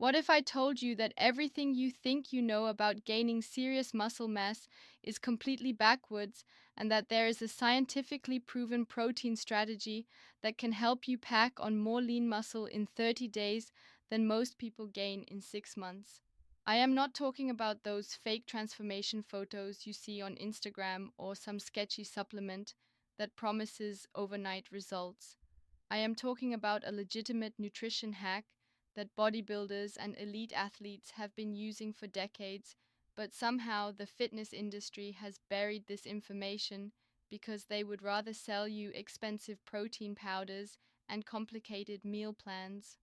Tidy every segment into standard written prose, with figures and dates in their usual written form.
What if I told you that everything you think you know about gaining serious muscle mass is completely backwards, and that there is a scientifically proven protein strategy that can help you pack on more lean muscle in 30 days than most people gain in 6 months? I am not talking about those fake transformation photos you see on Instagram or some sketchy supplement that promises overnight results. I am talking about a legitimate nutrition hack that bodybuilders and elite athletes have been using for decades, but somehow the fitness industry has buried this information because they would rather sell you expensive protein powders and complicated meal plans.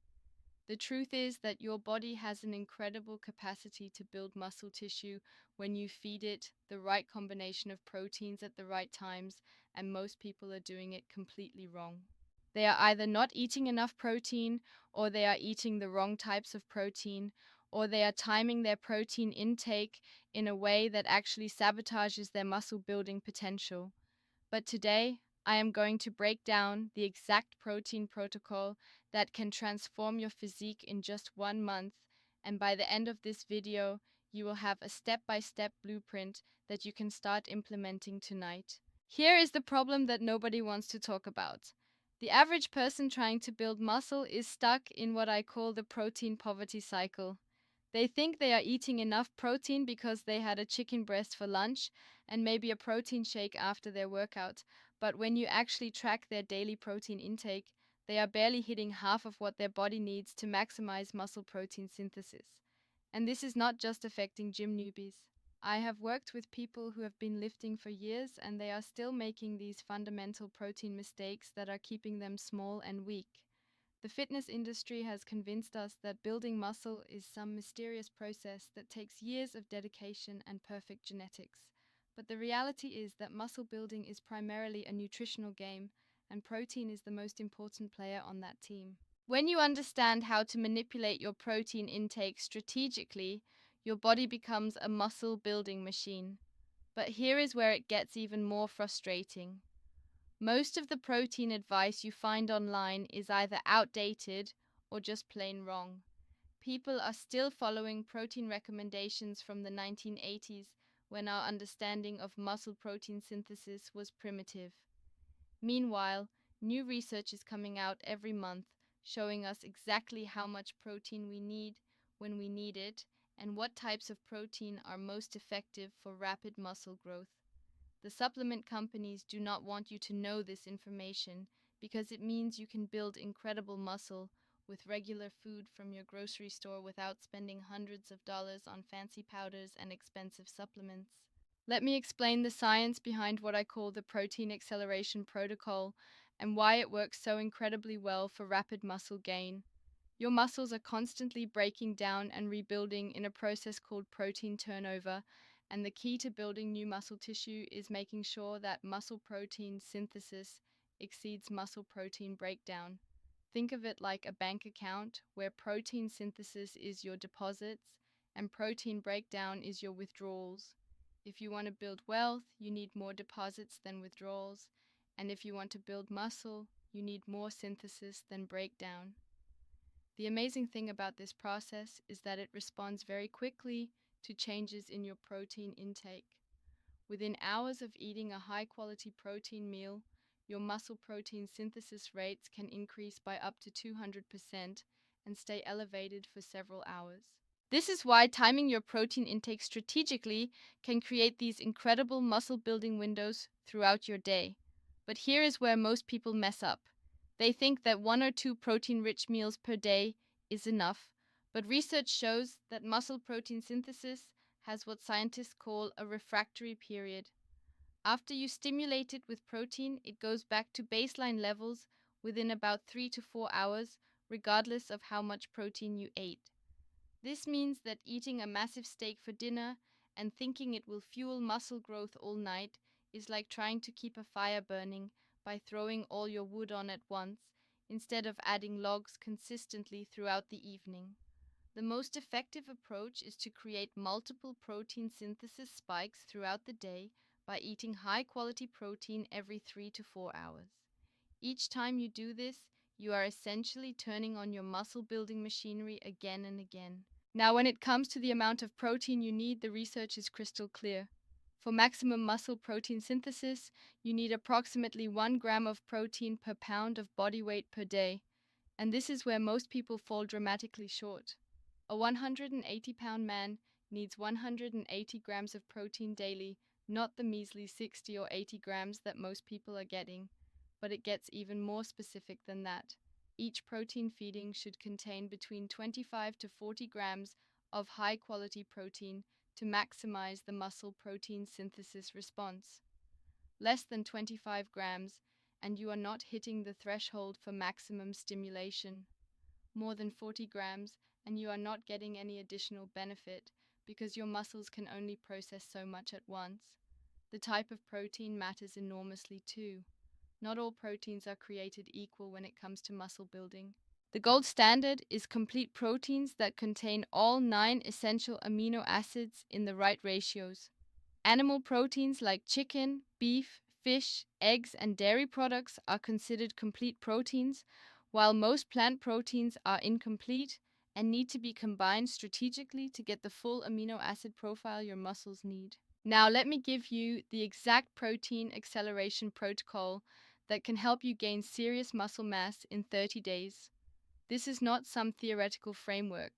The truth is that your body has an incredible capacity to build muscle tissue when you feed it the right combination of proteins at the right times, and most people are doing it completely wrong. They are either not eating enough protein, or they are eating the wrong types of protein, or they are timing their protein intake in a way that actually sabotages their muscle building potential. But today, I am going to break down the exact protein protocol that can transform your physique in just 1 month. And by the end of this video, you will have a step-by-step blueprint that you can start implementing tonight. Here is the problem that nobody wants to talk about. The average person trying to build muscle is stuck in what I call the protein poverty cycle. They think they are eating enough protein because they had a chicken breast for lunch and maybe a protein shake after their workout. But when you actually track their daily protein intake, they are barely hitting half of what their body needs to maximize muscle protein synthesis. And this is not just affecting gym newbies. I have worked with people who have been lifting for years, and they are still making these fundamental protein mistakes that are keeping them small and weak. The fitness industry has convinced us that building muscle is some mysterious process that takes years of dedication and perfect genetics. But the reality is that muscle building is primarily a nutritional game, and protein is the most important player on that team. When you understand how to manipulate your protein intake strategically, your body becomes a muscle building machine. But here is where it gets even more frustrating. Most of the protein advice you find online is either outdated or just plain wrong. People are still following protein recommendations from the 1980s, when our understanding of muscle protein synthesis was primitive. Meanwhile, new research is coming out every month showing us exactly how much protein we need when we need it and what types of protein are most effective for rapid muscle growth. The supplement companies do not want you to know this information because it means you can build incredible muscle with regular food from your grocery store without spending hundreds of dollars on fancy powders and expensive supplements. Let me explain the science behind what I call the protein acceleration protocol and why it works so incredibly well for rapid muscle gain. Your muscles are constantly breaking down and rebuilding in a process called protein turnover, and the key to building new muscle tissue is making sure that muscle protein synthesis exceeds muscle protein breakdown. Think of it like a bank account where protein synthesis is your deposits and protein breakdown is your withdrawals. If you want to build wealth, you need more deposits than withdrawals, and if you want to build muscle, you need more synthesis than breakdown. The amazing thing about this process is that it responds very quickly to changes in your protein intake. Within hours of eating a high-quality protein meal, your muscle protein synthesis rates can increase by up to 200% and stay elevated for several hours. This is why timing your protein intake strategically can create these incredible muscle building windows throughout your day. But here is where most people mess up. They think that 1 or 2 protein rich meals per day is enough, but research shows that muscle protein synthesis has what scientists call a refractory period. After you stimulate it with protein, it goes back to baseline levels within about 3 to 4 hours, regardless of how much protein you ate. This means that eating a massive steak for dinner and thinking it will fuel muscle growth all night is like trying to keep a fire burning by throwing all your wood on at once, instead of adding logs consistently throughout the evening. The most effective approach is to create multiple protein synthesis spikes throughout the day by eating high quality protein every 3 to 4 hours. Each time you do this, You are essentially turning on your muscle building machinery again and again. Now, when it comes to the amount of protein you need, the research is crystal clear. For maximum muscle protein synthesis, you need approximately 1 gram of protein per pound of body weight per day, and this is where most people fall dramatically short. A 180-pound man needs 180 grams of protein daily, not the measly 60 or 80 grams that most people are getting, but it gets even more specific than that. Each protein feeding should contain between 25 to 40 grams of high-quality protein to maximize the muscle protein synthesis response. Less than 25 grams, and you are not hitting the threshold for maximum stimulation. More than 40 grams, and you are not getting any additional benefit because your muscles can only process so much at once. The type of protein matters enormously too. Not all proteins are created equal when it comes to muscle building. The gold standard is complete proteins that contain all 9 essential amino acids in the right ratios. Animal proteins like chicken, beef, fish, eggs, and dairy products are considered complete proteins, while most plant proteins are incomplete and need to be combined strategically to get the full amino acid profile your muscles need. Now, let me give you the exact protein acceleration protocol that can help you gain serious muscle mass in 30 days. This is not some theoretical framework.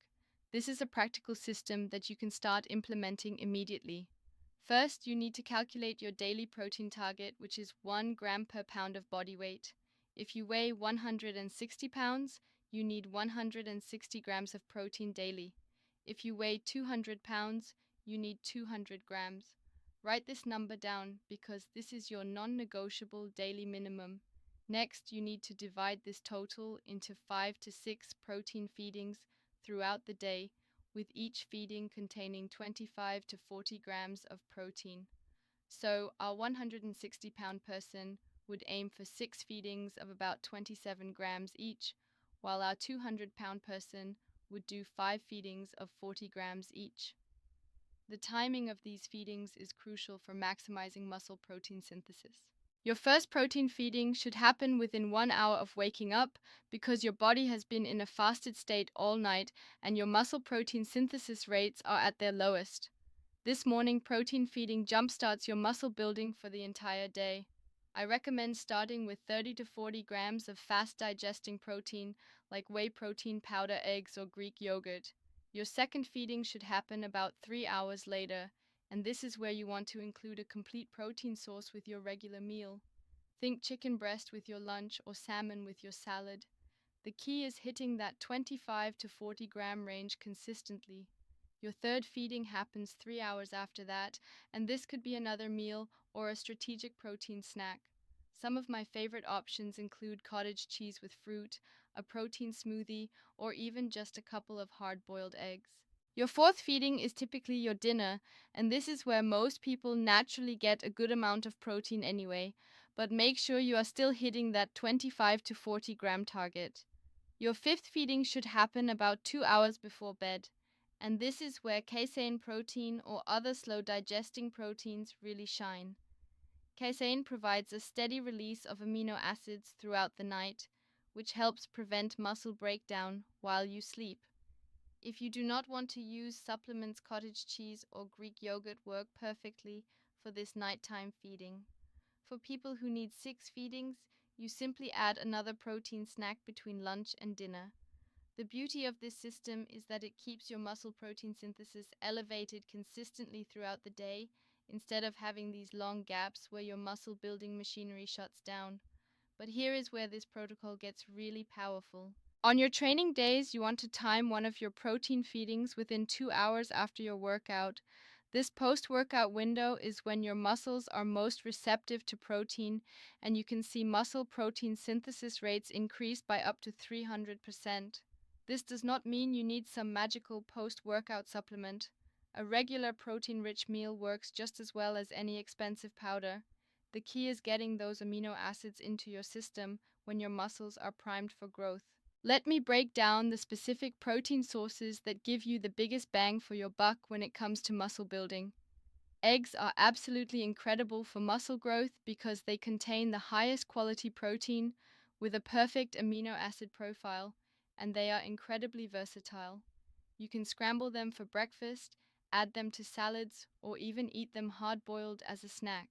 This is a practical system that you can start implementing immediately. First, you need to calculate your daily protein target, which is 1 gram per pound of body weight. If you weigh 160 pounds, you need 160 grams of protein daily. If you weigh 200 pounds, you need 200 grams. Write this number down because this is your non-negotiable daily minimum. Next, you need to divide this total into 5 to 6 protein feedings throughout the day, with each feeding containing 25 to 40 grams of protein. So, our 160-pound person would aim for 6 feedings of about 27 grams each, while our 200-pound person would do 5 feedings of 40 grams each. The timing of these feedings is crucial for maximizing muscle protein synthesis. Your first protein feeding should happen within 1 hour of waking up because your body has been in a fasted state all night and your muscle protein synthesis rates are at their lowest. This morning protein feeding jumpstarts your muscle building for the entire day. I recommend starting with 30 to 40 grams of fast digesting protein like whey protein powder, eggs, or Greek yogurt. Your second feeding should happen about 3 hours later, and this is where you want to include a complete protein source with your regular meal. Think chicken breast with your lunch or salmon with your salad. The key is hitting that 25 to 40 gram range consistently. Your third feeding happens 3 hours after that, and this could be another meal or a strategic protein snack. Some of my favorite options include cottage cheese with fruit, a protein smoothie, or even just a couple of hard-boiled eggs. Your fourth feeding is typically your dinner, and this is where most people naturally get a good amount of protein anyway, but make sure you are still hitting that 25 to 40 gram target. Your fifth feeding should happen about 2 hours before bed, and this is where casein protein or other slow digesting proteins really shine. Casein provides a steady release of amino acids throughout the night, which helps prevent muscle breakdown while you sleep. If you do not want to use supplements, cottage cheese or Greek yogurt work perfectly for this nighttime feeding. For people who need 6 feedings, you simply add another protein snack between lunch and dinner. The beauty of this system is that it keeps your muscle protein synthesis elevated consistently throughout the day instead of having these long gaps where your muscle building machinery shuts down. But here is where this protocol gets really powerful. On your training days, you want to time one of your protein feedings within 2 hours after your workout. This post-workout window is when your muscles are most receptive to protein, and you can see muscle protein synthesis rates increase by up to 300%. This does not mean you need some magical post-workout supplement. A regular protein-rich meal works just as well as any expensive powder. The key is getting those amino acids into your system when your muscles are primed for growth. Let me break down the specific protein sources that give you the biggest bang for your buck when it comes to muscle building. Eggs are absolutely incredible for muscle growth because they contain the highest quality protein, with a perfect amino acid profile, and they are incredibly versatile. You can scramble them for breakfast, add them to salads, or even eat them hard-boiled as a snack.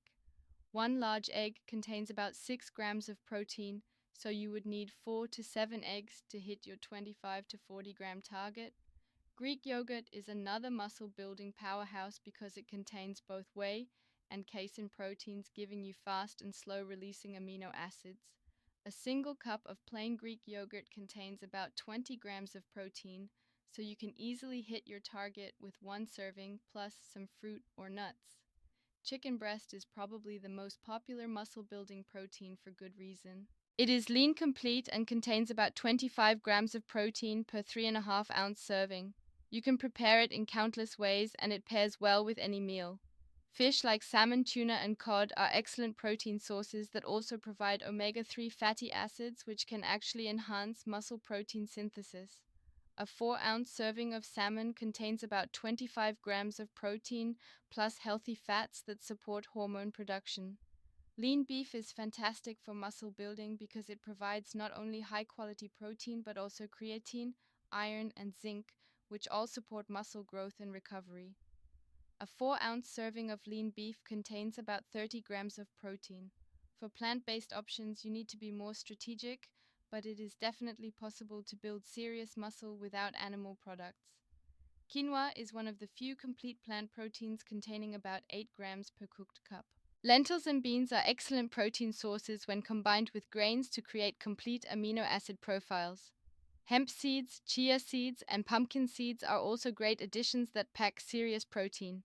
One large egg contains about 6 grams of protein, so you would need 4 to 7 eggs to hit your 25 to 40 gram target. Greek yogurt is another muscle building powerhouse because it contains both whey and casein proteins, giving you fast and slow releasing amino acids. A single cup of plain Greek yogurt contains about 20 grams of protein, so you can easily hit your target with one serving plus some fruit or nuts. Chicken breast is probably the most popular muscle building protein for good reason. It is lean complete and contains about 25 grams of protein per 3.5-ounce serving. You can prepare it in countless ways and it pairs well with any meal. Fish like salmon, tuna, and cod are excellent protein sources that also provide omega-3 fatty acids, which can actually enhance muscle protein synthesis. A 4-ounce serving of salmon contains about 25 grams of protein plus healthy fats that support hormone production. Lean beef is fantastic for muscle building because it provides not only high-quality protein but also creatine, iron, and zinc, which all support muscle growth and recovery. A 4-ounce serving of lean beef contains about 30 grams of protein. For plant-based options, you need to be more strategic, but it is definitely possible to build serious muscle without animal products. Quinoa is one of the few complete plant proteins containing about 8 grams per cooked cup. Lentils and beans are excellent protein sources when combined with grains to create complete amino acid profiles. Hemp seeds, chia seeds, and pumpkin seeds are also great additions that pack serious protein.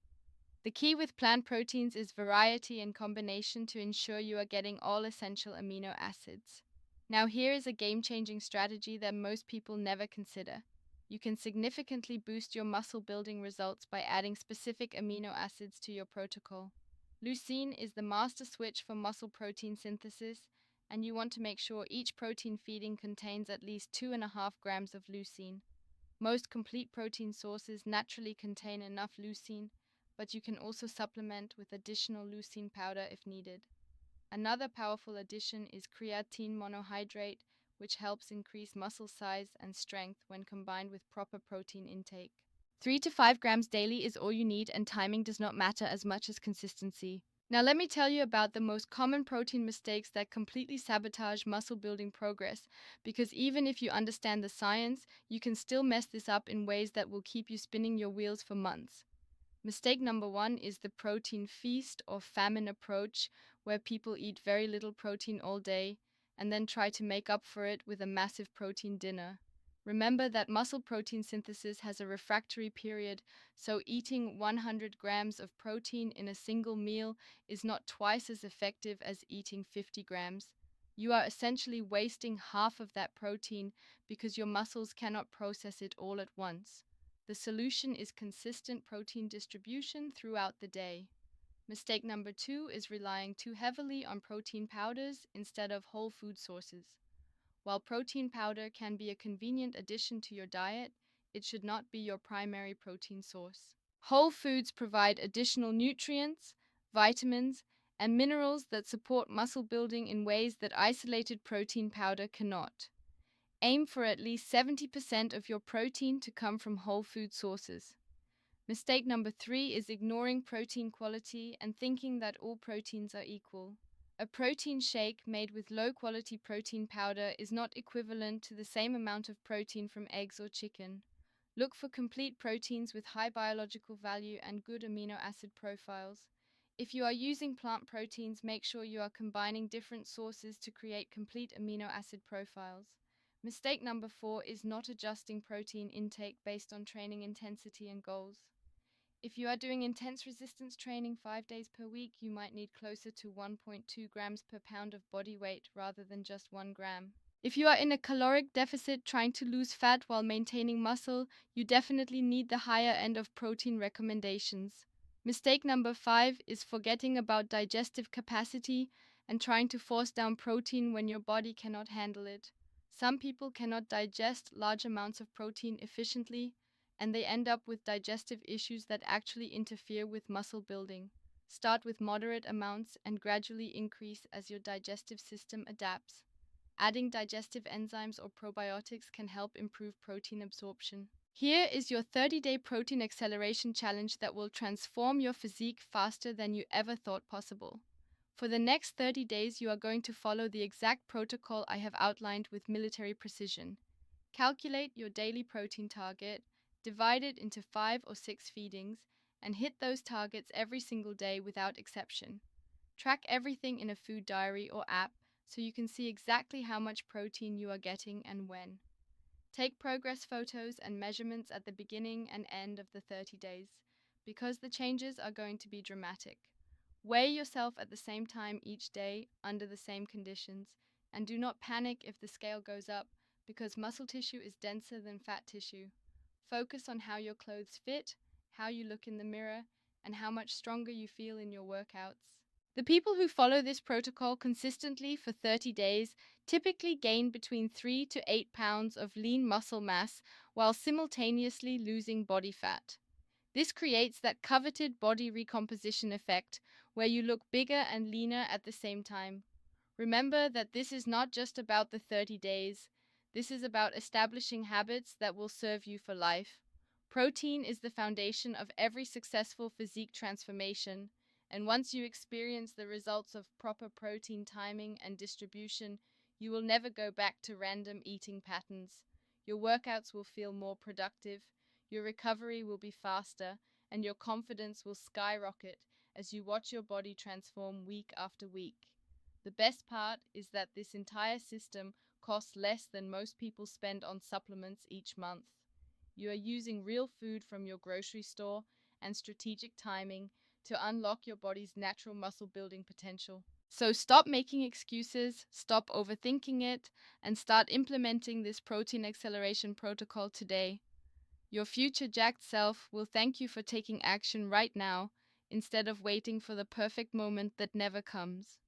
The key with plant proteins is variety and combination to ensure you are getting all essential amino acids. Now, here is a game-changing strategy that most people never consider. You can significantly boost your muscle building results by adding specific amino acids to your protocol. Leucine is the master switch for muscle protein synthesis, and you want to make sure each protein feeding contains at least 2.5 grams of leucine. Most complete protein sources naturally contain enough leucine, but you can also supplement with additional leucine powder if needed. Another powerful addition is creatine monohydrate, which helps increase muscle size and strength when combined with proper protein intake. 3 to 5 grams daily is all you need, and timing does not matter as much as consistency. Now, let me tell you about the most common protein mistakes that completely sabotage muscle building progress, because even if you understand the science, you can still mess this up in ways that will keep you spinning your wheels for months. Mistake number one is the protein feast or famine approach, where people eat very little protein all day and then try to make up for it with a massive protein dinner. Remember that muscle protein synthesis has a refractory period, so eating 100 grams of protein in a single meal is not twice as effective as eating 50 grams. You are essentially wasting half of that protein because your muscles cannot process it all at once. The solution is consistent protein distribution throughout the day. Mistake number two is relying too heavily on protein powders instead of whole food sources. While protein powder can be a convenient addition to your diet, it should not be your primary protein source. Whole foods provide additional nutrients, vitamins, and minerals that support muscle building in ways that isolated protein powder cannot. Aim for at least 70% of your protein to come from whole food sources. Mistake number three is ignoring protein quality and thinking that all proteins are equal. A protein shake made with low-quality protein powder is not equivalent to the same amount of protein from eggs or chicken. Look for complete proteins with high biological value and good amino acid profiles. If you are using plant proteins, make sure you are combining different sources to create complete amino acid profiles. Mistake number four is not adjusting protein intake based on training intensity and goals. If you are doing intense resistance training 5 days per week, you might need closer to 1.2 grams per pound of body weight rather than just 1 gram. If you are in a caloric deficit trying to lose fat while maintaining muscle, you definitely need the higher end of protein recommendations. Mistake number five is forgetting about digestive capacity and trying to force down protein when your body cannot handle it. Some people cannot digest large amounts of protein efficiently, and they end up with digestive issues that actually interfere with muscle building. Start with moderate amounts and gradually increase as your digestive system adapts. Adding digestive enzymes or probiotics can help improve protein absorption. Here is your 30-day protein acceleration challenge that will transform your physique faster than you ever thought possible. For the next 30 days, you are going to follow the exact protocol I have outlined with military precision. Calculate your daily protein target, divide it into 5 or 6 feedings, and hit those targets every single day without exception. Track everything in a food diary or app so you can see exactly how much protein you are getting and when. Take progress photos and measurements at the beginning and end of the 30 days because the changes are going to be dramatic. Weigh yourself at the same time each day under the same conditions, and do not panic if the scale goes up because muscle tissue is denser than fat tissue. Focus on how your clothes fit, how you look in the mirror, and how much stronger you feel in your workouts. The people who follow this protocol consistently for 30 days typically gain between 3 to 8 pounds of lean muscle mass while simultaneously losing body fat. This creates that coveted body recomposition effect where you look bigger and leaner at the same time. Remember that this is not just about the 30 days. This is about establishing habits that will serve you for life. Protein is the foundation of every successful physique transformation, and once you experience the results of proper protein timing and distribution, you will never go back to random eating patterns. Your workouts will feel more productive, your recovery will be faster, and your confidence will skyrocket as you watch your body transform week after week. The best part is that this entire system costs less than most people spend on supplements each month. You are using real food from your grocery store and strategic timing to unlock your body's natural muscle building potential. So stop making excuses, stop overthinking it, and start implementing this protein acceleration protocol today. Your future jacked self will thank you for taking action right now instead of waiting for the perfect moment that never comes.